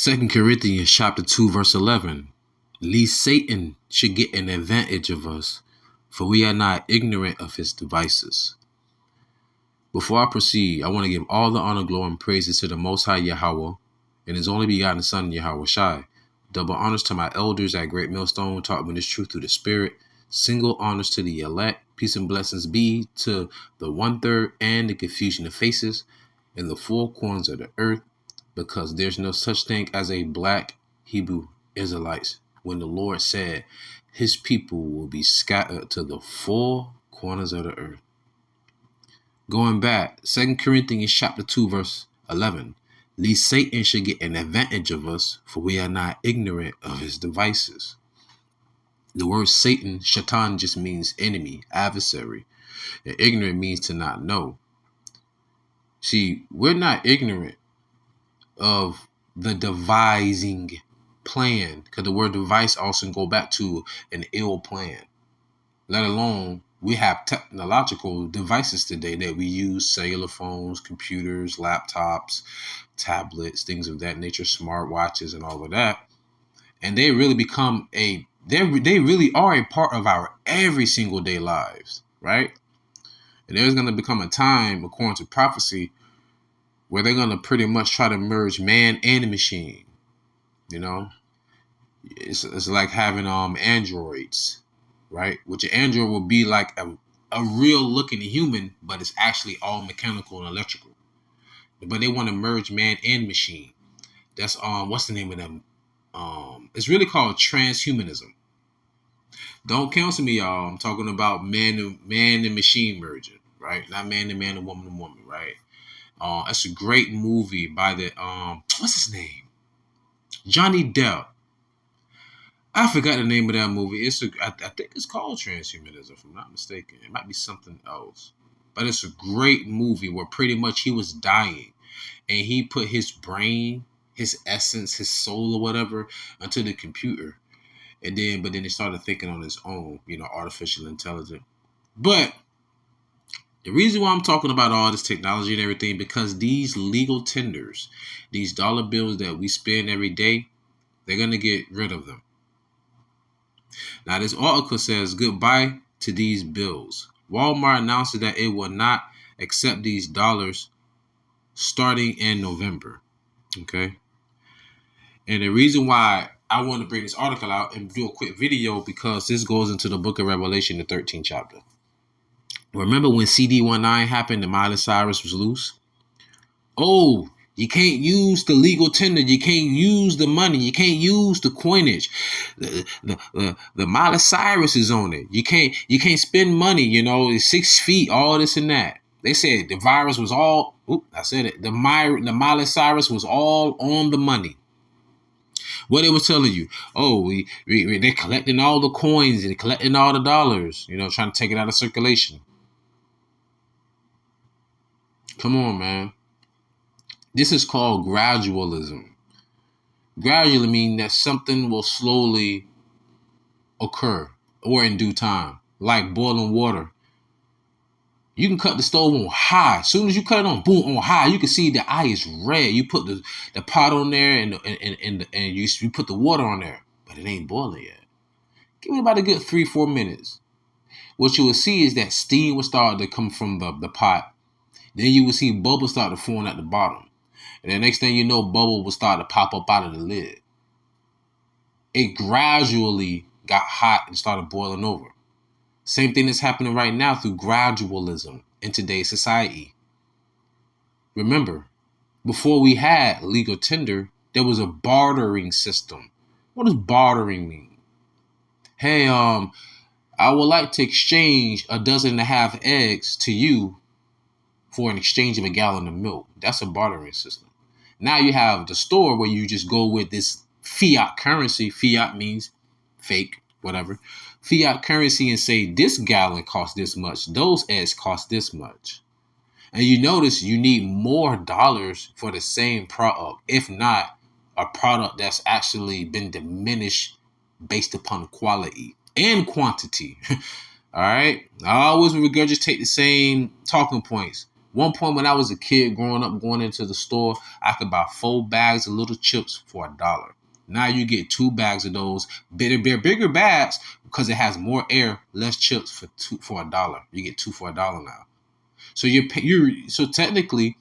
2 Corinthians chapter 2, verse 11. Lest Satan should get an advantage of us, for we are not ignorant of his devices. Before I proceed, I want to give all the honor, glory, and praises to the Most High YAHAWAH and his only begotten Son, YAHAWASHI. Double honors to my elders at Great Millstone who taught me this truth through the Spirit. Single honors to the elect. Peace and blessings be to the 1/3 and the confusion of faces in the four corners of the earth, because there's no such thing as a black Hebrew Israelites when the Lord said his people will be scattered to the four corners of the earth. Going back, 2 Corinthians chapter 2, verse 11. Lest Satan should get an advantage of us, for we are not ignorant of his devices. The word Satan, Shaitan, just means enemy, adversary. And ignorant means to not know. See, we're not ignorant of the devising plan, because the word device also go back to an ill plan. Let alone we have technological devices today that we use: cellular phones, computers, laptops, tablets, things of that nature, smartwatches, and all of that. And they really become they really are a part of our every single day lives, right? And there's going to become a time, according to prophecy, where they're going to pretty much try to merge man and machine. You know, it's like having androids, right? Which an android will be like a real looking human, but it's actually all mechanical and electrical. But they want to merge man and machine. That's what's the name of them? It's really called transhumanism. Don't cancel me, y'all. I'm talking about man and machine merging, right? Not man and woman, right? It's a great movie by the what's his name? Johnny Depp. I forgot the name of that movie. I think it's called Transhumanism, if I'm not mistaken. It might be something else. But it's a great movie where pretty much he was dying and he put his brain, his essence, his soul or whatever onto the computer. But then he started thinking on his own, artificial intelligence. But the reason why I'm talking about all this technology and everything, because these legal tenders, these dollar bills that we spend every day, they're going to get rid of them. Now, this article says goodbye to these bills. Walmart announced that it will not accept these dollars starting in November. Okay. And the reason why I want to bring this article out and do a quick video, because this goes into the book of Revelation, the 13th chapter. Remember when CD19 happened and Miley Cyrus was loose? Oh, you can't use the legal tender. You can't use the money. You can't use the coinage. The Miley Cyrus is on it. You can't spend money. It's 6 feet, all this and that. They said the virus was all. I said it. The Miley Cyrus was all on the money. What they was telling you? Oh, they're collecting all the coins and collecting all the dollars. Trying to take it out of circulation. Come on, man. This is called gradualism. Gradually means that something will slowly occur or in due time, like boiling water. You can cut the stove on high. As soon as you cut it on, boom, on high, you can see the eye is red. You put the pot on there and you put the water on there, but it ain't boiling yet. Give it about a good 3-4 minutes. What you will see is that steam will start to come from the pot. Then you will see bubbles start to form at the bottom. And the next thing you know, bubble will start to pop up out of the lid. It gradually got hot and started boiling over. Same thing that's happening right now through gradualism in today's society. Remember, before we had legal tender, there was a bartering system. What does bartering mean? Hey, I would like to exchange 12.5 eggs to you for an exchange of a gallon of milk. That's a bartering system. Now you have the store where you just go with this fiat currency. Fiat means fake, whatever. Fiat currency, and say this gallon costs this much. Those eggs cost this much. And you notice you need more dollars for the same product. If not, a product that's actually been diminished based upon quality and quantity. All right. I always regurgitate the same talking points. One point when I was a kid growing up, going into the store, I could buy 4 bags of little chips for $1. Now you get 2 bags of those bigger bags because it has more air, less chips for $1. You get 2 for $1 now. So so technically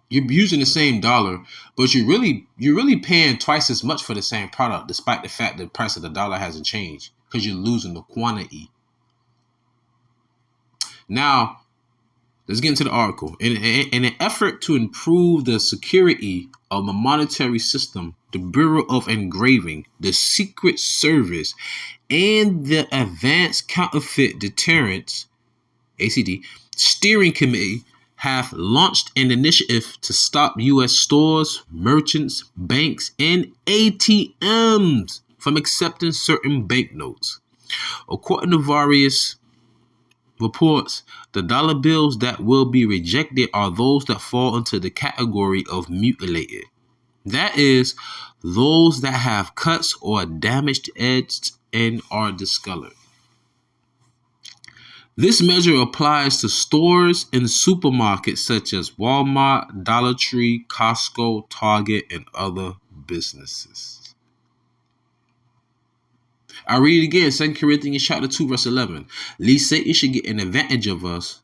you're using the same dollar, but you're really paying twice as much for the same product, despite the fact that the price of the dollar hasn't changed because you're losing the quantity. Now, let's get into the article. In an effort to improve the security of the monetary system, the Bureau of Engraving, the Secret Service, and the Advanced Counterfeit Deterrence (ACD) Steering Committee have launched an initiative to stop U.S. stores, merchants, banks, and ATMs from accepting certain banknotes. According to various reports, the dollar bills that will be rejected are those that fall into the category of mutilated. That is, those that have cuts or damaged edges and are discolored. This measure applies to stores and supermarkets such as Walmart, Dollar Tree, Costco, Target, and other businesses. I read it again, 2 Corinthians chapter 2, verse 11. Lest Satan should get an advantage of us,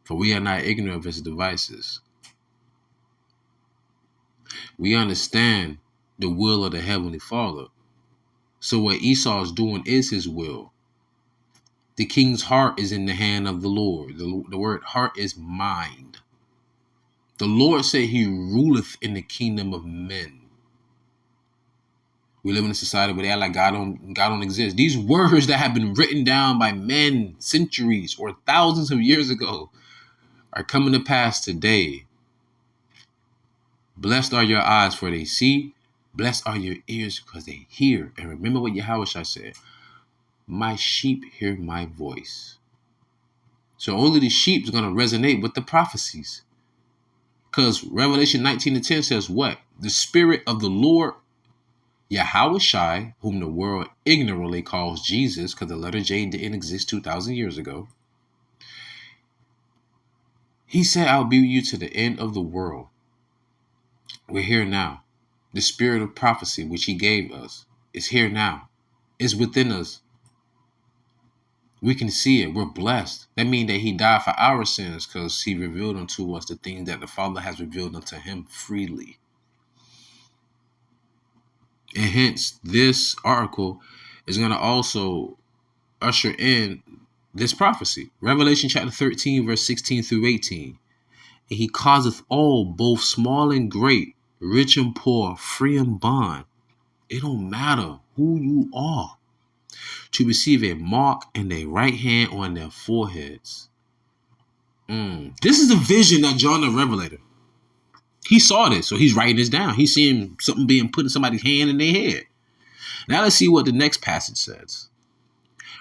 for we are not ignorant of his devices. We understand the will of the Heavenly Father. So what Esau is doing is his will. The king's heart is in the hand of the Lord. The word heart is mind. The Lord said he ruleth in the kingdom of men. We live in a society where they act like God don't exist. These words that have been written down by men centuries or thousands of years ago are coming to pass today. Blessed are your eyes, for they see. Blessed are your ears, because they hear. And remember what YAHAWASHI said. My sheep hear my voice. So only the sheep is going to resonate with the prophecies. Because Revelation 19:10 says what? The Spirit of the Lord, YAHAWASHI, whom the world ignorantly calls Jesus, because the letter J didn't exist 2,000 years ago. He said, I'll be with you to the end of the world. We're here now. The spirit of prophecy, which he gave us, is here now. It's within us. We can see it. We're blessed. That means that he died for our sins because he revealed unto us the things that the Father has revealed unto him freely. And hence, this article is going to also usher in this prophecy. Revelation chapter 13, verse 16 through 18. And he causeth all, both small and great, rich and poor, free and bond. It don't matter who you are, to receive a mark in their right hand or on their foreheads. This is the vision that John the Revelator, he saw this, so he's writing this down. He's seeing something being put in somebody's hand in their head. Now let's see what the next passage says.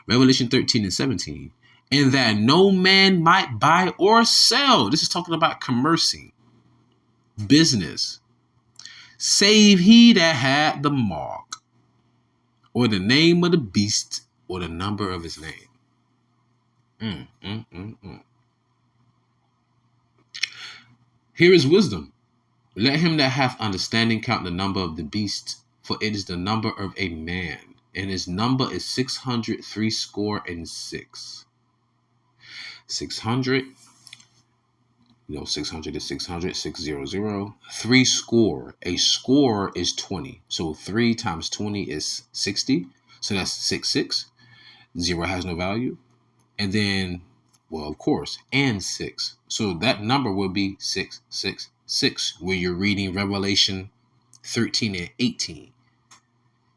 Revelation 13:17. And that no man might buy or sell. This is talking about commercing, business, save he that had the mark, or the name of the beast, or the number of his name. Here is wisdom. Let him that hath understanding count the number of the beast, for it is the number of a man, and his number is 666. 600, 600 is 600, 600, 3 score. A score is 20. So 3 times 20 is 60. So that's 66. 0 has no value. And then, well, of course, and 6. So that number will be 666, where you're reading Revelation 13 and 18.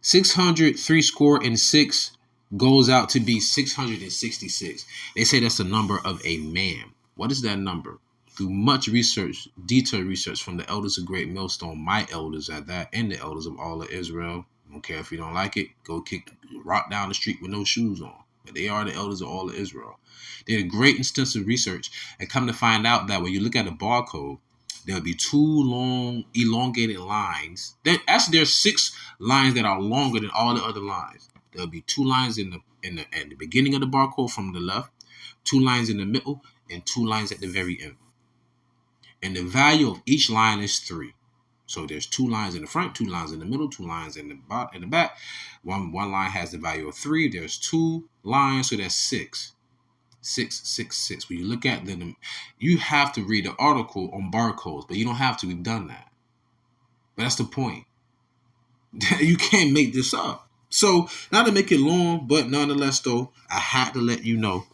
600, 3 score, and 6 goes out to be 666. They say that's the number of a man. What is that number? Through much research, detailed research from the elders of Great Millstone, my elders at that, and the elders of all of Israel. I don't care if you don't like it, go rock down the street with no shoes on. But they are the elders of all of Israel. They did great extensive research and come to find out that when you look at the barcode, there'll be 2 long elongated lines. There's 6 lines that are longer than all the other lines. There'll be 2 lines at the beginning of the barcode from the left, 2 lines in the middle, and 2 lines at the very end. And the value of each line is 3. So there's 2 lines in the front, 2 lines in the middle, 2 lines in the back. One line has the value of 3. There's 2 lines, so that's 6. 6, 6, 6. When you look at them, you have to read the article on barcodes, but you don't have to. We've done that. But that's the point. You can't make this up. So, not to make it long, but nonetheless, though, I had to let you know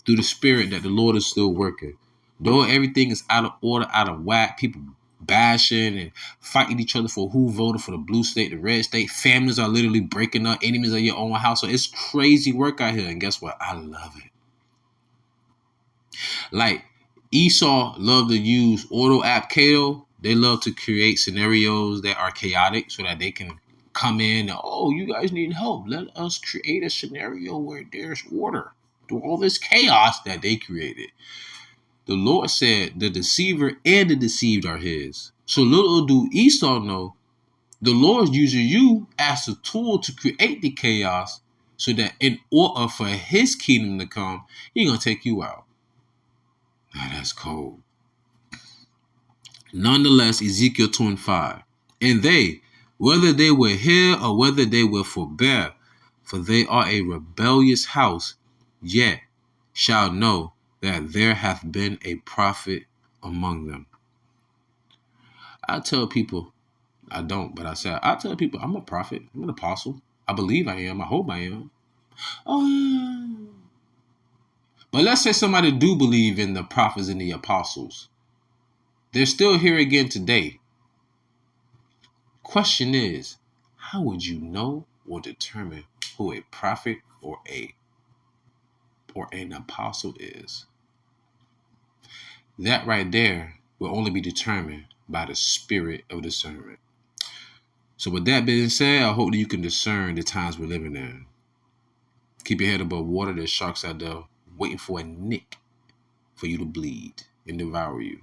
through the Spirit that the Lord is still working. Though everything is out of order, out of whack, people bashing and fighting each other for who voted for the blue state, the red state. Families are literally breaking up, enemies of your own house. So it's crazy work out here. And guess what? I love it. Like Esau loved to use auto app KO. They love to create scenarios that are chaotic so that they can come in and, oh, you guys need help. Let us create a scenario where there's order through all this chaos that they created. The Lord said the deceiver and the deceived are his. So little do Esau know, the Lord's using you as a tool to create the chaos so that in order for his kingdom to come, he's going to take you out. Now that's cold. Nonetheless, Ezekiel 2:5. And they, whether they will hear or whether they will forbear, for they are a rebellious house, yet shall know that there hath been a prophet among them. I tell people, I don't, but I tell people I'm a prophet, I'm an apostle. I believe I am, I hope I am. Oh, but let's say somebody do believe in the prophets and the apostles. They're still here again today. Question is, how would you know or determine who a prophet or an apostle is? That right there will only be determined by the spirit of discernment. So with that being said, I hope that you can discern the times we're living in. Keep your head above water. There's sharks out there waiting for a nick for you to bleed and devour you.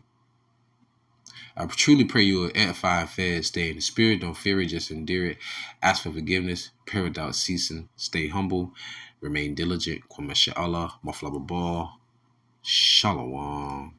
I truly pray you will edify and fed, stay in the spirit, don't fear it, just endure it. Ask for forgiveness, pray without ceasing, stay humble, remain diligent. Kwame Allah, Maflaba Ball, Shalom.